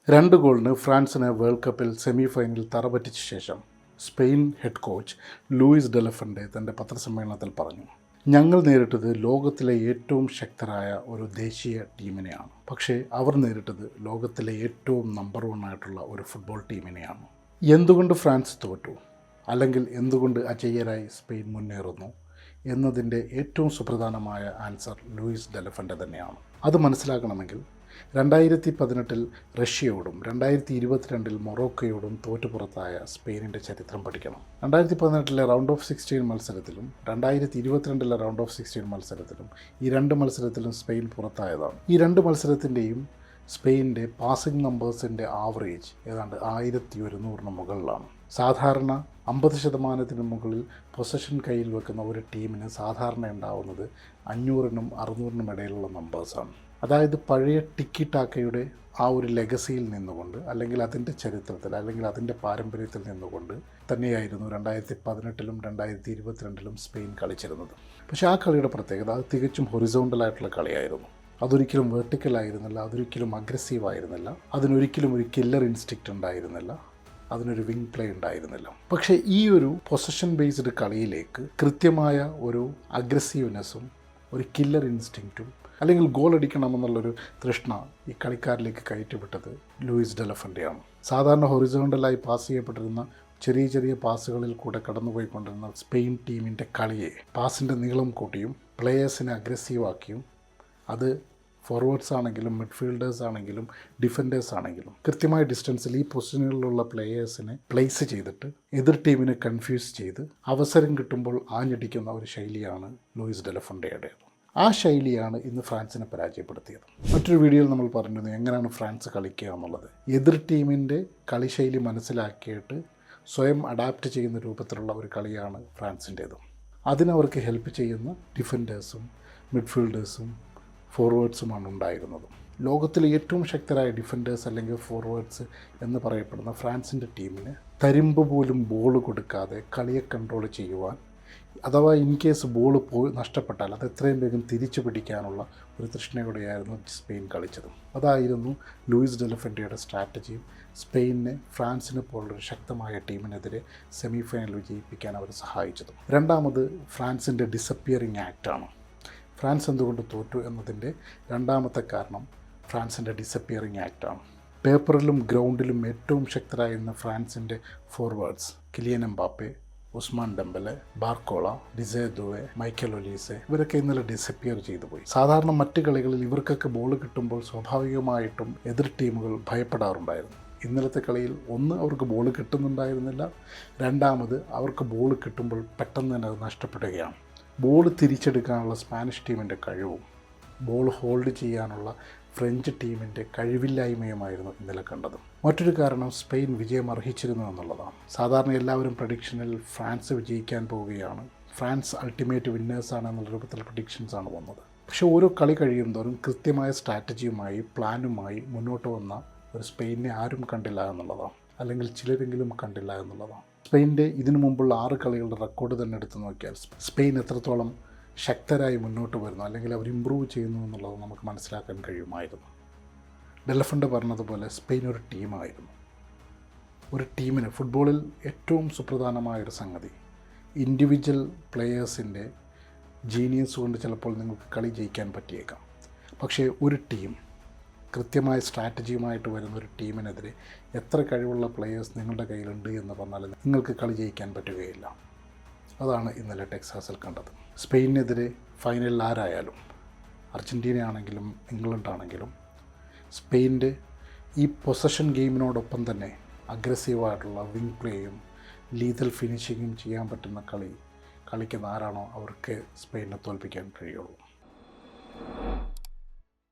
2 ഗോളിന് ഫ്രാൻസിന് വേൾഡ് കപ്പിൽ സെമി ഫൈനലിൽ തറപറ്റിച്ച ശേഷം സ്പെയിൻ ഹെഡ് കോച്ച് ലൂയിസ് ഡെലഫൻഡെ തൻ്റെ പത്രസമ്മേളനത്തിൽ പറഞ്ഞു, ഞങ്ങൾ നേരിട്ടത് ലോകത്തിലെ ഏറ്റവും ശക്തരായ ഒരു ദേശീയ ടീമിനെയാണ്. പക്ഷേ അവർ നേരിട്ടത് ലോകത്തിലെ ഏറ്റവും നമ്പർ 1 ആയിട്ടുള്ള ഒരു ഫുട്ബോൾ ടീമിനെയാണ്. എന്തുകൊണ്ട് ഫ്രാൻസ് തോറ്റു, അല്ലെങ്കിൽ എന്തുകൊണ്ട് അജയ്യരായി സ്പെയിൻ മുന്നേറുന്നു എന്നതിൻ്റെ ഏറ്റവും സുപ്രധാനമായ ആൻസർ ലൂയിസ് ഡെലഫൻഡെ തന്നെയാണ്. അത് മനസ്സിലാക്കണമെങ്കിൽ 2018 റഷ്യയോടും 2022 മൊറോക്കോയോടും തോറ്റുപുറത്തായ സ്പെയിനിൻ്റെ ചരിത്രം പഠിക്കണം. 2018 റൗണ്ട് ഓഫ് 16 മത്സരത്തിലും 2022 റൗണ്ട് ഓഫ് 16 മത്സരത്തിലും ഈ 2 മത്സരത്തിലും സ്പെയിൻ പുറത്തായതാണ്. ഈ 2 മത്സരത്തിൻ്റെയും സ്പെയിനിൻ്റെ പാസിംഗ് നമ്പേഴ്സിൻ്റെ ആവറേജ് ഏതാണ്ട് 1100 മുകളിലാണ്. സാധാരണ 50% മുകളിൽ പൊസഷൻ കയ്യിൽ വെക്കുന്ന ഒരു ടീമിന് സാധാരണ ഉണ്ടാവുന്നത് 500-നും 600-നും ഇടയിലുള്ള നമ്പേഴ്സാണ്. അതായത് പഴയ ടിക്കി ടാക്കയുടെ ആ ഒരു ലെഗസിയിൽ നിന്നുകൊണ്ട്, അല്ലെങ്കിൽ അതിൻ്റെ ചരിത്രത്തിൽ, അല്ലെങ്കിൽ അതിൻ്റെ പാരമ്പര്യത്തിൽ നിന്നുകൊണ്ട് തന്നെയായിരുന്നു 2018-ലും 2022-ലും സ്പെയിൻ കളിച്ചിരുന്നത്. പക്ഷേ ആ കളിയുടെ പ്രത്യേകത അത് തികച്ചും ഹൊറിസോണ്ടലായിട്ടുള്ള കളിയായിരുന്നു. അതൊരിക്കലും വെർട്ടിക്കലായിരുന്നില്ല, അതൊരിക്കലും അഗ്രസീവ് ആയിരുന്നില്ല, അതിനൊരിക്കലും ഒരു കില്ലർ ഇൻസ്റ്റിക്റ്റ് ഉണ്ടായിരുന്നില്ല, അതിനൊരു വിങ് പ്ലേ ഉണ്ടായിരുന്നില്ല. പക്ഷേ ഈ ഒരു പൊസഷൻ ബേസ്ഡ് കളിയിലേക്ക് കൃത്യമായ ഒരു അഗ്രസീവ്നെസ്സും ഒരു കില്ലർ ഇൻസ്റ്റിങ്ക്റ്റും അല്ലെങ്കിൽ ഗോൾ അടിക്കണമെന്നുള്ളൊരു തൃഷ്ണ ഈ കളിക്കാരിലേക്ക് കയറ്റിവിട്ടത് ലൂയിസ് ഡെലഫൻഡെയാണ്. സാധാരണ ഹൊറിസോണ്ടലായി പാസ് ചെയ്യപ്പെട്ടിരുന്ന ചെറിയ ചെറിയ പാസുകളിൽ കൂടെ കടന്നുപോയിക്കൊണ്ടിരുന്ന സ്പെയിൻ ടീമിൻ്റെ കളിയെ പാസിൻ്റെ നീളം കൂട്ടിയും പ്ലേയേഴ്സിനെ അഗ്രസീവാക്കിയും, അത് ഫോർവേഡ്സ് ആണെങ്കിലും മിഡ്ഫീൽഡേഴ്സ് ആണെങ്കിലും ഡിഫൻഡേഴ്സ് ആണെങ്കിലും കൃത്യമായ ഡിസ്റ്റൻസിൽ ഈ പൊസിഷനുകളിലുള്ള പ്ലേയേഴ്സിനെ പ്ലേസ് ചെയ്തിട്ട് എതിർ ടീമിനെ കൺഫ്യൂസ് ചെയ്ത് അവസരം കിട്ടുമ്പോൾ ആഞ്ഞടിക്കുന്ന ഒരു ശൈലിയാണ് ലൂയിസ് ഡെലഫൻഡെയുടേത്. ആ ശൈലിയാണ് ഇന്ന് ഫ്രാൻസിനെ പരാജയപ്പെടുത്തിയത്. മറ്റൊരു വീഡിയോയിൽ നമ്മൾ പറഞ്ഞിരുന്നു എങ്ങനെയാണ് ഫ്രാൻസ് കളിക്കുക എന്നുള്ളത്. എതിർ ടീമിൻ്റെ കളിശൈലി മനസ്സിലാക്കിയിട്ട് സ്വയം അഡാപ്റ്റ് ചെയ്യുന്ന രൂപത്തിലുള്ള ഒരു കളിയാണ് ഫ്രാൻസിൻ്റേത്. അതിനവർക്ക് ഹെൽപ്പ് ചെയ്യുന്ന ഡിഫൻഡേഴ്സും മിഡ്ഫീൽഡേഴ്സും ഫോർവേഡ്സുമാണ് ഉണ്ടായിരുന്നത്. ലോകത്തിലെ ഏറ്റവും ശക്തരായ ഡിഫൻഡേഴ്സ് അല്ലെങ്കിൽ ഫോർവേഡ്സ് എന്ന് പറയപ്പെടുന്ന ഫ്രാൻസിൻ്റെ ടീമിന് തരിമ്പ് പോലും ബോൾ കൊടുക്കാതെ കളിയെ കൺട്രോൾ ചെയ്യുവാൻ, അഥവാ ഇൻ കേസ് ബോൾ നഷ്ടപ്പെട്ടാൽ അത് എത്രയും വേഗം തിരിച്ചു പിടിക്കാനുള്ള ഒരു തൃഷ്ണയോടെയായിരുന്നു സ്പെയിൻ കളിച്ചത്. അതായിരുന്നു ലൂയിസ് ഡെലഫൻഡെയുടെ സ്ട്രാറ്റജിയും സ്പെയിനിനെ ഫ്രാൻസിനെ പോലുള്ളൊരു ശക്തമായ ടീമിനെതിരെ സെമി ഫൈനൽ വിജയിപ്പിക്കാൻ അവർ സഹായിച്ചതും. രണ്ടാമത് ഫ്രാൻസിൻ്റെ ഡിസപ്പിയറിംഗ് ആക്റ്റാണ്. ഫ്രാൻസ് എന്തുകൊണ്ട് തോറ്റു എന്നതിൻ്റെ രണ്ടാമത്തെ കാരണം ഫ്രാൻസിൻ്റെ ഡിസപ്പിയറിംഗ് ആക്റ്റാണ്. പേപ്പറിലും ഗ്രൗണ്ടിലും ഏറ്റവും ശക്തരായിരുന്ന ഫ്രാൻസിൻ്റെ forwards Kylian Mbappe, Ousmane Dembele, Barcola, Desire Doue, Michael Olise ഇവരൊക്കെ ഇന്നലെ ഡിസപ്പിയർ ചെയ്തു പോയി. സാധാരണ മറ്റ് കളികളിൽ ഇവർക്കൊക്കെ ബോൾ കിട്ടുമ്പോൾ സ്വാഭാവികമായിട്ടും എതിർ ടീമുകൾ ഭയപ്പെടാറുണ്ടായിരുന്നു. ഇന്നലത്തെ കളിയിൽ ഒന്ന് അവർക്ക് ബോൾ കിട്ടുന്നുണ്ടായിരുന്നില്ല, രണ്ടാമത് അവർക്ക് ബോൾ കിട്ടുമ്പോൾ പെട്ടെന്ന് തന്നെ അത് നഷ്ടപ്പെടുകയാണ്. ബോൾ തിരിച്ചെടുക്കാനുള്ള സ്പാനിഷ് ടീമിൻ്റെ കഴിവും ബോൾ ഹോൾഡ് ചെയ്യാനുള്ള ഫ്രഞ്ച് ടീമിൻ്റെ കഴിവില്ലായ്മയുമായിരുന്നു ഇന്നലെ കണ്ടത്. മറ്റൊരു കാരണം സ്പെയിൻ വിജയം അർഹിച്ചിരുന്നു എന്നുള്ളതാണ്. സാധാരണ എല്ലാവരും പ്രഡിക്ഷനിൽ ഫ്രാൻസ് വിജയിക്കാൻ പോവുകയാണ്, ഫ്രാൻസ് അൾട്ടിമേറ്റ് വിന്നേഴ്സാണ് എന്നുള്ള രൂപത്തിൽ പ്രഡിക്ഷൻസാണ് വന്നത്. പക്ഷേ ഓരോ കളി കഴിയുന്തോറും കൃത്യമായ സ്ട്രാറ്റജിയുമായി പ്ലാനുമായി മുന്നോട്ട് വന്ന ഒരു സ്പെയിനെ ആരും കണ്ടില്ല എന്നുള്ളതാണ്, അല്ലെങ്കിൽ ചിലരെങ്കിലും കണ്ടില്ല എന്നുള്ളതാണ്. സ്പെയിൻ്റെ ഇതിനു മുമ്പുള്ള 6 കളികളുടെ റെക്കോർഡ് തന്നെ എടുത്തു നോക്കിയാൽ സ്പെയിൻ എത്രത്തോളം ശക്തരായി മുന്നോട്ട് വരുന്നു, അല്ലെങ്കിൽ അവർ ഇമ്പ്രൂവ് ചെയ്യുന്നു എന്നുള്ളത് നമുക്ക് മനസ്സിലാക്കാൻ കഴിയുമായിരുന്നു. ഡെലഫൻഡെ പറഞ്ഞതുപോലെ സ്പെയിൻ ഒരു ടീമായിരുന്നു. ഒരു ടീമിന് ഫുട്ബോളിൽ ഏറ്റവും സുപ്രധാനമായൊരു സംഗതി ഇൻഡിവിജ്വൽ പ്ലെയേഴ്സിൻ്റെ ജീനിയസ് കൊണ്ട് ചിലപ്പോൾ നിങ്ങൾക്ക് കളി ജയിക്കാൻ പറ്റിയേക്കാം. പക്ഷേ ഒരു ടീം കൃത്യമായ സ്ട്രാറ്റജിയുമായിട്ട് വരുന്ന ഒരു ടീമിനെതിരെ എത്ര കഴിവുള്ള പ്ലെയേഴ്സ് നിങ്ങളുടെ കയ്യിലുണ്ട് എന്ന് പറഞ്ഞാൽ നിങ്ങൾക്ക് കളി ജയിക്കാൻ പറ്റുകയില്ല. അതാണ് ഇന്നലെ ടെക്സാസിൽ കണ്ടത്. സ്പെയിനെതിരെ ഫൈനലിൽ ആരായാലും, അർജൻറ്റീന ആണെങ്കിലും ഇംഗ്ലണ്ട് ആണെങ്കിലും, സ്പെയിൻ്റെ ഈ പൊസഷൻ ഗെയിമിനോടൊപ്പം തന്നെ അഗ്രസീവായിട്ടുള്ള വിങ് പ്ലേയും ലീതൽ ഫിനിഷിങ്ങും ചെയ്യാൻ പറ്റുന്ന കളിക്കുന്ന ആരാണോ അവർക്ക് സ്പെയിനെ തോൽപ്പിക്കാൻ കഴിയുള്ളൂ.